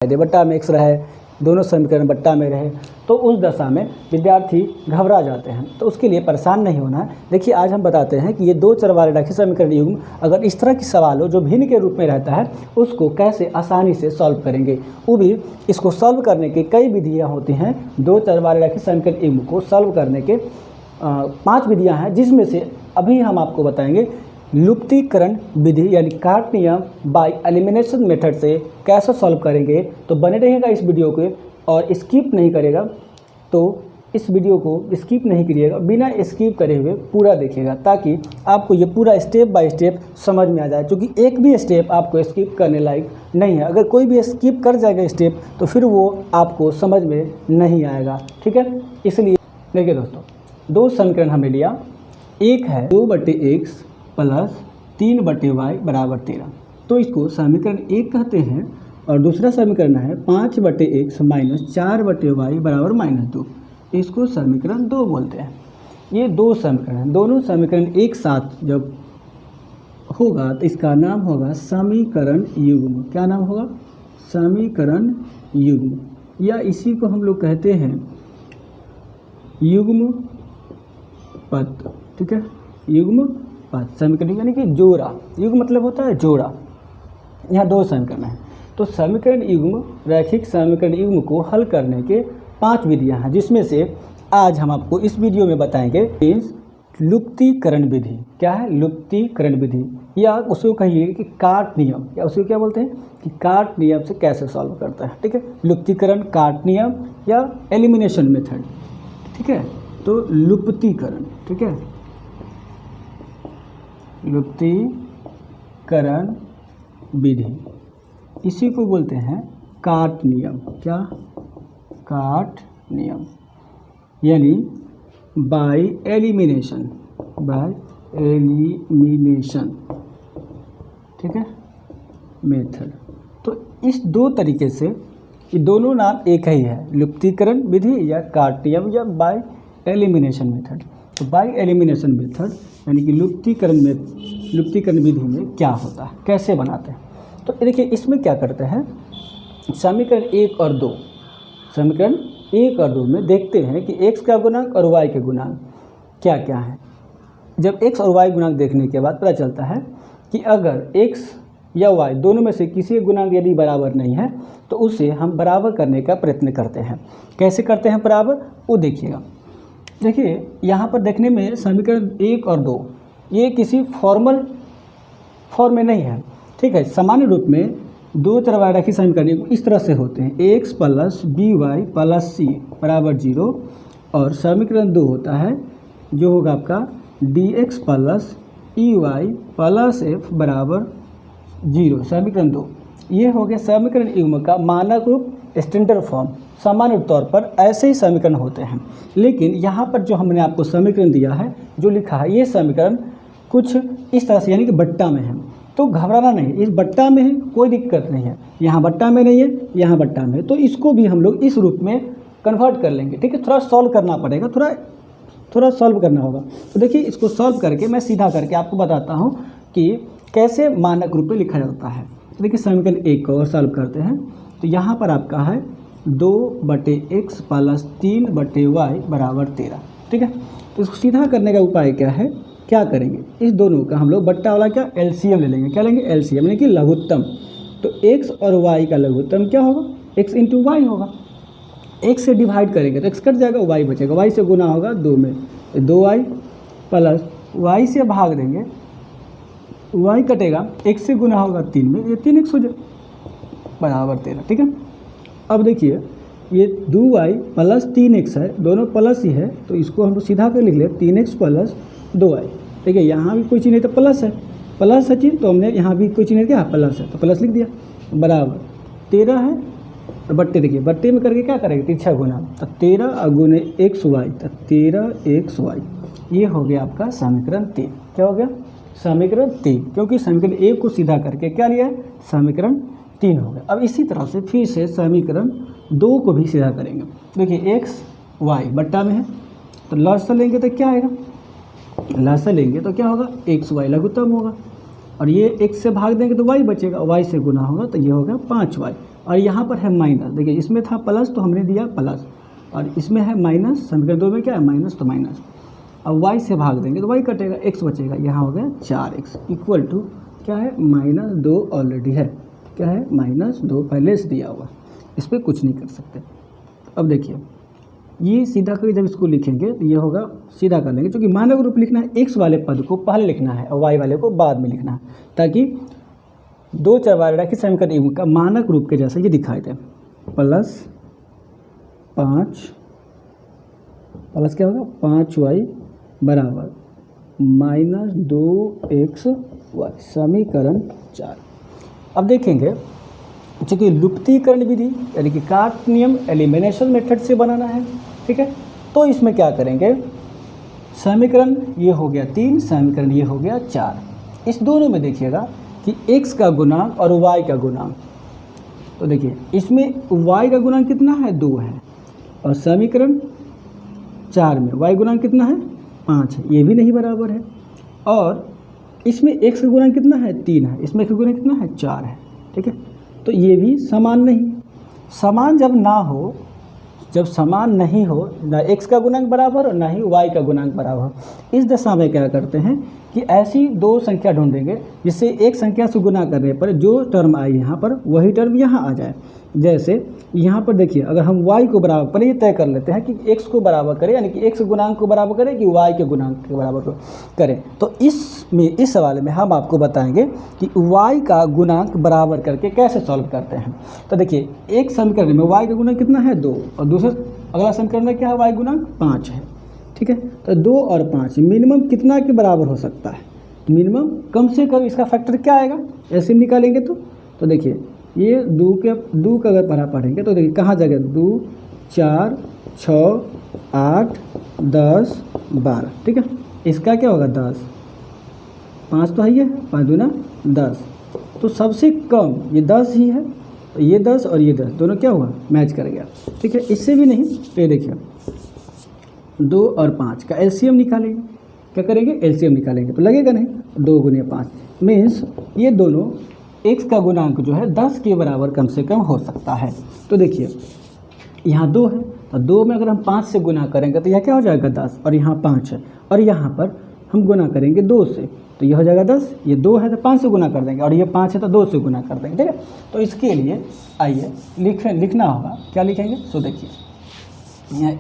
दे बट्टा में x रहे, दोनों समीकरण बट्टा में रहे, तो उस दशा में विद्यार्थी घबरा जाते हैं। तो उसके लिए परेशान नहीं होना है। देखिए आज हम बताते हैं कि ये दो चर वाले रैखिक समीकरण युग्म अगर इस तरह की सवाल हो जो भिन्न के रूप में रहता है उसको कैसे आसानी से सॉल्व करेंगे। वो भी इसको सॉल्व करने की कई विधियाँ होती हैं। दो चर वाले रैखिक समीकरण युग्म को सॉल्व करने के 5 विधियाँ हैं, जिसमें से अभी हम आपको बताएंगे लुप्तीकरण विधि यानी काट नियम बाय एलिमिनेशन मेथड से कैसे सॉल्व करेंगे। तो बने रहिएगा इस वीडियो के और स्किप नहीं करेगा, तो इस वीडियो को स्किप नहीं करिएगा, बिना स्किप करे हुए पूरा देखिएगा ताकि आपको ये पूरा स्टेप बाय स्टेप समझ में आ जाए। क्योंकि एक भी स्टेप आपको स्किप करने लायक नहीं है। अगर कोई भी स्किप कर जाएगा स्टेप तो फिर वो आपको समझ में नहीं आएगा। ठीक है, इसलिए देखिए दोस्तों, दो समीकरण हमने लिया। एक है 2/x प्लस 3/y बराबर 13, तो इसको समीकरण 1 कहते हैं। और दूसरा समीकरण है 5/x माइनस 4/y बराबर -2, इसको समीकरण 2 बोलते हैं। ये दो समीकरण हैं, दोनों समीकरण एक साथ जब होगा तो इसका नाम होगा समीकरण युग्म। क्या नाम होगा? समीकरण युग्म, या इसी को हम लोग कहते हैं युग्म पद। ठीक है, युग्म पद समीकरण यानी कि जोड़ा। युग्म मतलब होता है जोड़ा। यहाँ दो समीकरण हैं, तो समीकरण युग्म रैखिक समीकरण युग्म को हल करने के 5 विधियाँ हैं, जिसमें से आज हम आपको इस वीडियो में बताएंगे लुप्तीकरण विधि। क्या है? लुप्तीकरण विधि, या उसको कहिए कि काट नियम, या उसको क्या बोलते हैं कि काट नियम से कैसे सॉल्व करता है। ठीक है, लुप्तीकरण, काट नियम या एलिमिनेशन मेथड। ठीक है, तो लुप्तीकरण, ठीक है, लुप्तीकरण विधि, इसी को बोलते हैं काट नियम। क्या? काट नियम, यानी बाय एलिमिनेशन, बाय एलिमिनेशन, ठीक है, मेथड। तो इस दो तरीके से ये दोनों नाम एक ही है, लुप्तीकरण विधि या काट नियम या बाय एलिमिनेशन मेथड। तो बाय एलिमिनेशन मेथड यानी कि लुप्तीकरण विधि में क्या होता है, कैसे बनाते हैं। तो देखिए इसमें क्या करते हैं, समीकरण 1 और 2, समीकरण 1 और 2 में देखते हैं कि x का गुणांक और y के गुणांक क्या क्या है। जब x और y गुणांक देखने के बाद पता चलता है कि अगर x या y दोनों में से किसी गुणांक यदि बराबर नहीं है तो उसे हम बराबर करने का प्रयत्न करते हैं। कैसे करते हैं बराबर, वो देखिएगा। देखिए यहाँ पर देखने में समीकरण 1 और 2 ये किसी फॉर्मल फॉर्म में नहीं है। ठीक है, सामान्य रूप में दो चर वाले रैखिक समीकरण इस तरह से होते हैं, x plus by plus c बराबर 0, और समीकरण 2 होता है जो होगा आपका dx plus ey plus f बराबर 0। समीकरण 2 ये हो गया समीकरण युग्म का मानक रूप, स्टैंडर्ड फॉर्म। सामान्य तौर पर ऐसे ही समीकरण होते हैं, लेकिन यहाँ पर जो हमने आपको समीकरण दिया है, जो लिखा है, ये समीकरण कुछ इस तरह से यानी कि बट्टा में है। तो घबराना नहीं, इस बट्टा में है कोई दिक्कत नहीं है, यहाँ बट्टा में नहीं है, यहाँ बट्टा में है, तो इसको भी हम लोग इस रूप में कन्वर्ट कर लेंगे। ठीक है, थोड़ा सॉल्व करना पड़ेगा, थोड़ा सॉल्व करना होगा। तो देखिए इसको सॉल्व करके मैं सीधा करके आपको बताता हूँ कि कैसे मानक रूप में लिखा जाता है। तो देखिए समीकरण 1 को और सॉल्व करते हैं, तो यहाँ पर आपका है 2/x प्लस 3/y बराबर 13। ठीक है, तो इसको सीधा करने का उपाय क्या है, क्या करेंगे, इस दोनों का हम लोग बट्टा वाला क्या एलसीएम ले लेंगे। क्या लेंगे? एलसीएम यानी कि लघुत्तम। तो x और y का लघुत्तम क्या होगा? x इंटू वाई होगा। x से डिवाइड करेंगे तो x कट जाएगा, y बचेगा, y से गुना होगा 2 में, 2y प्लस y से भाग देंगे, y कटेगा, x से गुना होगा 3 में, ये 3x हो जाए बराबर 13। ठीक है, अब देखिए ये 2y प्लस 3x है, दोनों प्लस ही है, तो इसको हम सीधा कर लिख ले 3x प्लस 2y। देखिए यहाँ भी कोई चीज़ नहीं तो प्लस है, प्लस है चीज़, तो हमने यहाँ भी कोई चीज़ नहीं क्या प्लस है तो प्लस लिख दिया, बराबर 13 है। और बट्टे देखिए, बट्टे में करके क्या करेंगे, तिरछा गुना, तो 13 गुने xy, तो 13xy, ये हो गया आपका समीकरण 3। क्या हो गया? समीकरण 3, क्योंकि समीकरण 1 को सीधा करके क्या लिया है, समीकरण 3 हो गया। अब इसी तरह से फिर से समीकरण 2 को भी सीधा करेंगे। देखिए x y बट्टा में है, तो लॉस लेंगे तो क्या आएगा, लसा लेंगे तो क्या होगा, xy लघुत्तम होगा, और ये x से भाग देंगे तो y बचेगा, y से गुना होगा तो ये होगा 5y, और यहाँ पर है माइनस। देखिए इसमें था प्लस तो हमने दिया प्लस, और इसमें है माइनस, समीकरण 2 में क्या है माइनस तो माइनस। अब y से भाग देंगे तो y कटेगा, x बचेगा, यहाँ हो गया 4x इक्वल टू क्या है -2 ऑलरेडी है, क्या है -2 पहले से दिया हुआ, इस पर कुछ नहीं कर सकते। अब देखिए ये सीधा करके जब इसको लिखेंगे तो ये होगा, सीधा कर लेंगे, क्योंकि मानक रूप लिखना है, x वाले पद को पहले लिखना है और y वाले को बाद में लिखना है, ताकि दो चरवारे रखित समीकरण का मानक रूप के जैसा ये दिखाई दे। +5 प्लस क्या होगा 5y बराबर -2xy, समीकरण 4। अब देखेंगे चूँकि लुप्तीकरण विधि यानी कि काट नियम एलिमिनेशन मेथड से बनाना है, ठीक है, तो इसमें क्या करेंगे, समीकरण ये हो गया 3, समीकरण ये हो गया 4। इस दोनों में देखिएगा कि x का गुणांक और y का गुणांक, तो देखिए इसमें y का गुणांक कितना है 2 है, और समीकरण 4 में y गुणांक कितना है 5 है, ये भी नहीं बराबर है, और इसमें x का गुणांक कितना है 3 है, इसमें x का गुणांक कितना है 4 है, ठीक है, तो ये भी समान नहीं। समान जब ना हो, जब समान नहीं हो, ना x का गुणांक बराबर और ना ही y का गुणांक बराबर, इस दशा में क्या करते हैं कि ऐसी दो संख्या ढूंढेंगे जिससे एक संख्या से गुना करने पर जो टर्म आई यहाँ पर वही टर्म यहाँ आ जाए। जैसे यहाँ पर देखिए अगर हम y को बराबर पर ये तय कर लेते हैं कि x को बराबर करें, यानी कि x गुणांक को बराबर करें कि y के गुणांक के बराबर करें, तो इस सवाल में हम आपको बताएंगे कि y का गुणांक बराबर करके कैसे सॉल्व करते हैं। तो देखिए एक समीकरण में y का गुणांक कितना है 2, और दूसरे अगला समीकरण में क्या है y गुणांक 5 है, ठीक है, तो 2 और 5 मिनिमम कितना के बराबर हो सकता है, मिनिमम कम से कम इसका फैक्टर क्या आएगा, ऐसे निकालेंगे तो देखिए ये 2 का अगर पढ़ा पढ़ेंगे तो देखिए कहाँ जाएगा 2 4 6 8 10 12, ठीक है, इसका क्या होगा 10, 5 तो है ये 5 दूना 10, तो सबसे कम ये 10 ही है, तो ये 10 और ये 10 दोनों क्या हुआ मैच कर गया, ठीक है। इससे भी नहीं तो ये देखिए 2 और 5 का एलसीएम निकालेंगे, क्या करेंगे एलसीएम निकालेंगे, तो लगेगा नहीं 2 गुने 5 मीन्स ये दोनों x का गुणांक जो है 10 के बराबर कम से कम हो सकता है। तो देखिए यहाँ 2 है, तो 2 में अगर हम 5 से गुना करेंगे तो यह क्या हो जाएगा 10, और यहाँ 5 है, और यहाँ पर हम गुना करेंगे 2 से तो यह हो जाएगा 10, ये 2 है तो 5 से गुना कर देंगे, और ये 5 है तो 2 से गुना कर देंगे, ठीक है। तो इसके लिए आइए लिखना होगा, क्या लिखेंगे, सो देखिए यहाँ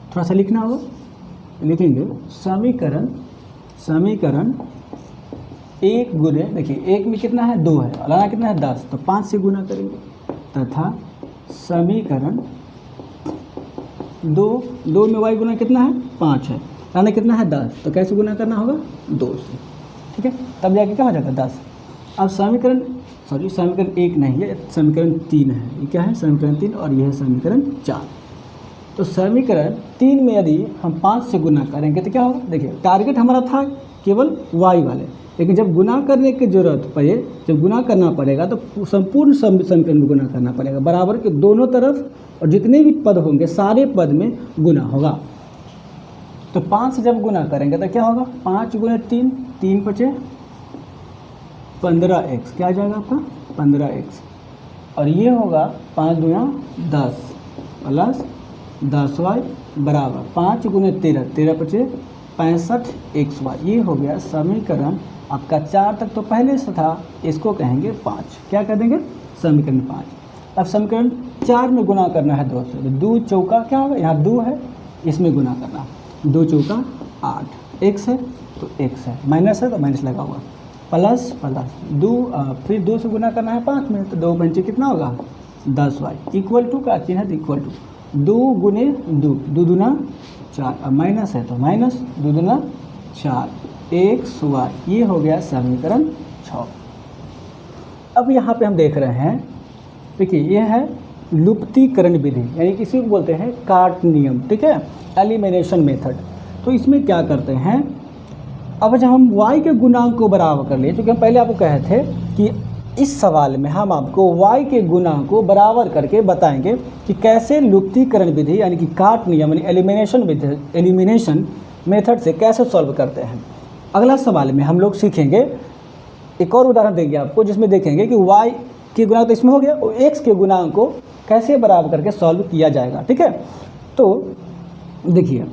थोड़ा सा लिखना होगा, लिखेंगे समीकरण 1 गुने, देखिए 1 में कितना है 2 है, और लाना कितना है 10, तो 5 से गुना करेंगे, तथा समीकरण 2 में y गुना कितना है 5 है, लाना कितना है 10, तो कैसे गुना करना होगा 2 से, ठीक है, तब जाके क्या हो जाएगा 10। अब समीकरण 1 नहीं है, समीकरण 3 है, ये क्या है समीकरण 3 और यह है समीकरण 4। तो समीकरण 3 में यदि हम 5 से गुना करेंगे तो क्या होगा, देखिए टारगेट हमारा था केवल y वाले, लेकिन जब गुना करने की ज़रूरत पड़े, जब गुना करना पड़ेगा तो संपूर्ण समीकरण में गुना करना पड़ेगा, बराबर के दोनों तरफ, और जितने भी पद होंगे सारे पद में गुना होगा। तो 5 से जब गुना करेंगे तो क्या होगा 5 गुने 3, 3 बचे 15x, क्या आ जाएगा आपका 15x, और ये होगा 5 गुना 10 प्लस 10y बराबर 5 गुने 13, 13 बचे 65xy, ये हो गया समीकरण आपका 4 तक तो पहले से था, इसको कहेंगे 5, क्या कह देंगे समीकरण 5। अब समीकरण 4 में गुना करना है 2 से, तो 2 चौका क्या होगा, यहाँ 2 है इसमें गुना करना, 2 चौका 8, x है तो x है, माइनस है तो माइनस लगा हुआ, प्लस 2 फिर 2 से गुना करना है 5 में, तो 2 पंचे कितना होगा 10y इक्वल टू का चिन्ह है तो इक्वल टू 2 गुने 2, 2 दूना 4, अब माइनस है तो माइनस 2 दूना 4 xy, ये हो गया समीकरण 6। अब यहाँ पे हम देख रहे हैं, देखिए ये है लुप्तीकरण विधि, यानी किसी को बोलते हैं काट नियम, ठीक है, एलिमिनेशन मेथड। तो इसमें क्या करते हैं, अब जब हम y के गुणांक को बराबर कर लिए, क्योंकि हम पहले आपको कहे थे कि इस सवाल में हम आपको y के गुणांक को बराबर करके बताएंगे कि कैसे लुप्तीकरण विधि यानी कि काट नियम यानी एलिमिनेशन मेथड से कैसे सॉल्व करते हैं। अगला सवाल में हम लोग सीखेंगे, एक और उदाहरण देंगे आपको जिसमें देखेंगे कि y के गुणांक तो इसमें हो गया, और x के गुणांक को कैसे बराबर करके सॉल्व किया जाएगा। ठीक है, तो देखिए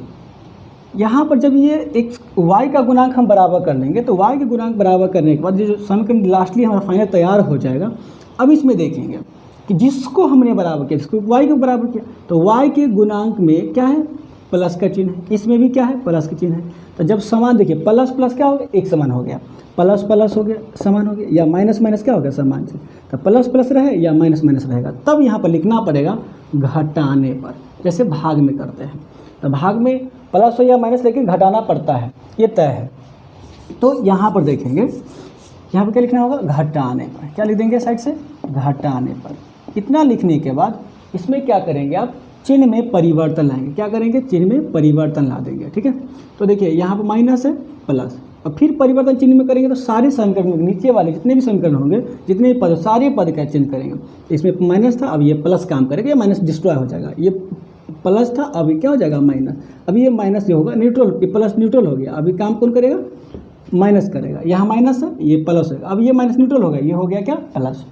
यहाँ पर जब ये x y का गुणांक हम बराबर कर लेंगे तो y के गुणांक बराबर करने के बाद जो समीकरण लास्टली हमारा फाइनल तैयार हो जाएगा। अब इसमें देखेंगे कि जिसको हमने बराबर किया, जिसको y को बराबर किया, तो y के गुणांक में क्या है, प्लस का चिन्ह है, इसमें भी क्या है, प्लस का चिन्ह है। तो जब समान देखिए प्लस प्लस क्या हो गया, एक समान हो गया, प्लस प्लस हो गया समान हो गया, या माइनस माइनस क्या हो गया, समान से। तो प्लस प्लस रहे या माइनस माइनस रहेगा, तब यहाँ पर लिखना पड़ेगा घटाने पर, जैसे भाग में करते हैं। तो भाग में प्लस हो या माइनस लेकिन घटाना पड़ता है, ये तय है। तो यहाँ पर देखेंगे, यहाँ पर क्या लिखना होगा, घटाने पर। क्या लिख देंगे साइड से, घटाने पर। इतना लिखने के बाद इसमें क्या करेंगे आप, चिन्ह में परिवर्तन लाएंगे। क्या करेंगे, चिन्ह में परिवर्तन ला देंगे। ठीक है, तो देखिए यहाँ पर माइनस है, प्लस, और फिर परिवर्तन चिन्ह में करेंगे तो सारे समीकरण नीचे वाले जितने भी समीकरण होंगे, जितने भी पद, सारे पद का चिन्ह करेंगे। इसमें माइनस था, अब ये प्लस काम करेगा, ये माइनस डिस्ट्रॉय हो जाएगा। ये प्लस था, अभी क्या हो जाएगा, माइनस। अभी ये माइनस ये होगा न्यूट्रल, ये प्लस न्यूट्रल हो गया। अभी काम कौन करेगा, माइनस करेगा। यहाँ माइनस है, ये प्लस होगा। अब ये माइनस न्यूट्रल होगा, ये हो गया क्या, प्लस।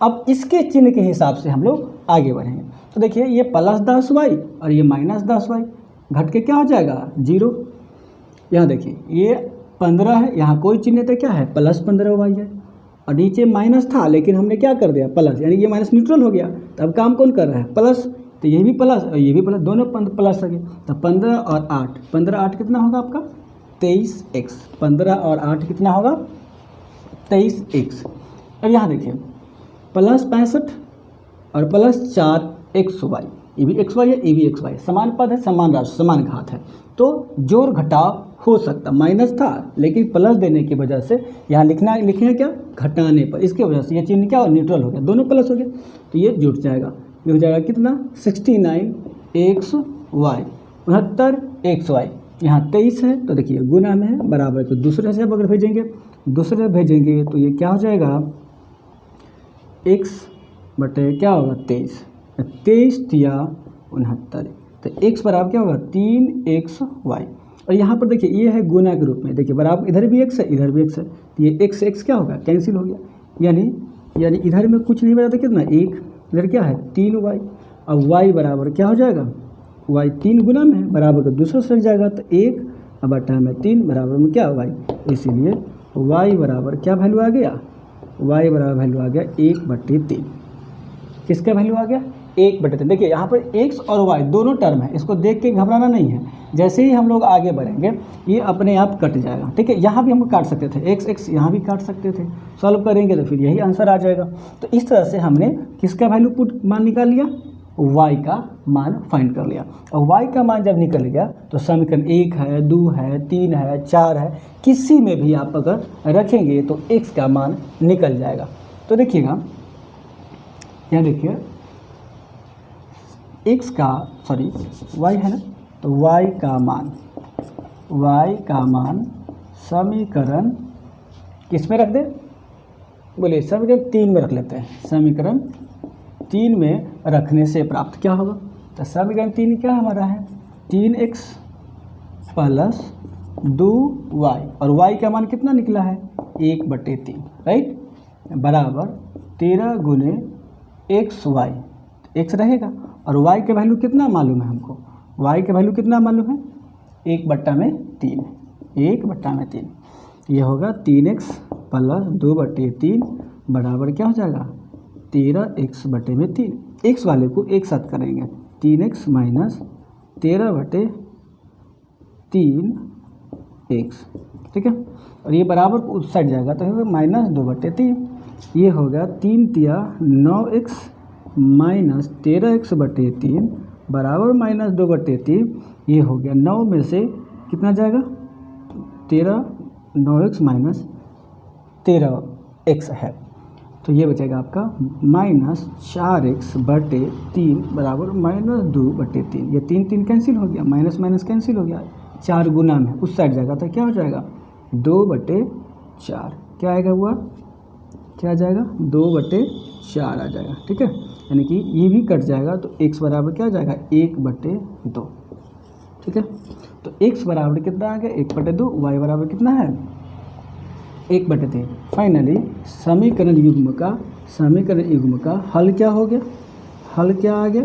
अब इसके चिन्ह के हिसाब से हम लोग आगे बढ़ेंगे। तो देखिए ये प्लस 10y और ये माइनस 10y घट के क्या हो जाएगा, 0। यहाँ देखिए ये 15 है, यहाँ कोई चिन्ह तो क्या है, प्लस 15y है, और नीचे माइनस था लेकिन हमने क्या कर दिया, प्लस, यानी ये माइनस न्यूट्रल हो गया। तब काम कौन कर रहा है, प्लस। तो ये भी प्लस और ये भी प्लस, दोनों प्लस हो गए। तो 15 और 8, 15 8 कितना होगा आपका, 23x। 15 और 8 कितना होगा, 23x। अब यहाँ देखिए प्लस 65 और प्लस 4xy, ये भी xy है, ये भी xy, समान पद है, समान राशि, समान घात है, तो जोड़ घटाव हो सकता। माइनस था लेकिन प्लस देने की वजह से यहाँ लिखे क्या, घटाने पर, इसके वजह से ये चिन्ह क्या हो, न्यूट्रल हो गया, दोनों प्लस हो गया। तो ये जुड़ जाएगा, ये हो जाएगा कितना, 69xy, 69xy। यहाँ 23 है, तो देखिए गुना में है, बराबर। तो दूसरे से अगर भेजेंगे तो ये क्या हो जाएगा, x बटे क्या होगा, 23, 23 तिया 69। तो x बराबर क्या होगा, 3xy। और यहाँ पर देखिए ये है गुना के रूप में, देखिए बराबर, इधर भी x है, इधर भी x है, तो ये x क्या होगा, कैंसिल हो गया। यानी इधर में कुछ नहीं बचा, कितना, 1, इधर क्या है, 3y। अब y बराबर क्या हो जाएगा, y 3 गुना में है, बराबर का दूसरा सट जाएगा, तो 1 बटा में 3 बराबर में क्या, y। इसीलिए y बराबर क्या वैल्यू आ गया, y बराबर वैल्यू आ गया 1/3। किसका वैल्यू आ गया, 1/3। देखिए यहाँ पर x और y दोनों टर्म है, इसको देख के घबराना नहीं है। जैसे ही हम लोग आगे बढ़ेंगे ये अपने आप कट जाएगा। ठीक है, यहाँ भी हम काट सकते थे, x यहाँ भी काट सकते थे, सॉल्व करेंगे तो फिर यही आंसर आ जाएगा। तो इस तरह से हमने किसका वैल्यू मान निकाल लिया, y का मान फाइंड कर लिया। और y का मान जब निकल गया तो समीकरण 1 है, 2 है, 3 है, 4 है, किसी में भी आप अगर रखेंगे तो x का मान निकल जाएगा। तो देखिएगा यहाँ देखिए y है ना, तो y का मान समीकरण किस में रख दे, बोलिए, समीकरण 3 में रख लेते हैं। समीकरण 3 में रखने से प्राप्त क्या होगा, तो समीकरण 3 क्या हमारा है, 3x प्लस 2y, और y का मान कितना निकला है, 1/3, राइट, बराबर 13 गुने xy, x रहेगा, और y का वैल्यू कितना मालूम है हमको, y का वैल्यू कितना मालूम है, 1/3, 1/3। ये होगा 3x प्लस 2/3 बराबर क्या हो जाएगा, 13x/3। x वाले को एक साथ करेंगे, 3x माइनस 13/3x, ठीक है, और ये बराबर उस साइड जाएगा तो होगा माइनस 2/3। ये होगा 3 तिया 9x माइनस 13x/3 बराबर माइनस 2/3। ये हो गया 9 में से कितना जाएगा, 13, 9x माइनस 13x है, तो ये बचेगा आपका माइनस 4x/3 बराबर माइनस 2/3। ये 3 कैंसिल हो गया, माइनस माइनस कैंसिल हो गया, 4 गुना में उस साइड जाएगा तो क्या हो जाएगा, 2/4। क्या आएगा हुआ, क्या आ जाएगा, 2/4 आ जाएगा, ठीक है, यानी कि ये भी कट जाएगा तो x बराबर क्या आ जाएगा, 1/2, ठीक है। तो x बराबर कितना आ गया, 1/2, y बराबर कितना है, 1/3। फाइनली समीकरण युग्म का समीकरण युग्म का हल क्या हो गया, हल क्या आ गया,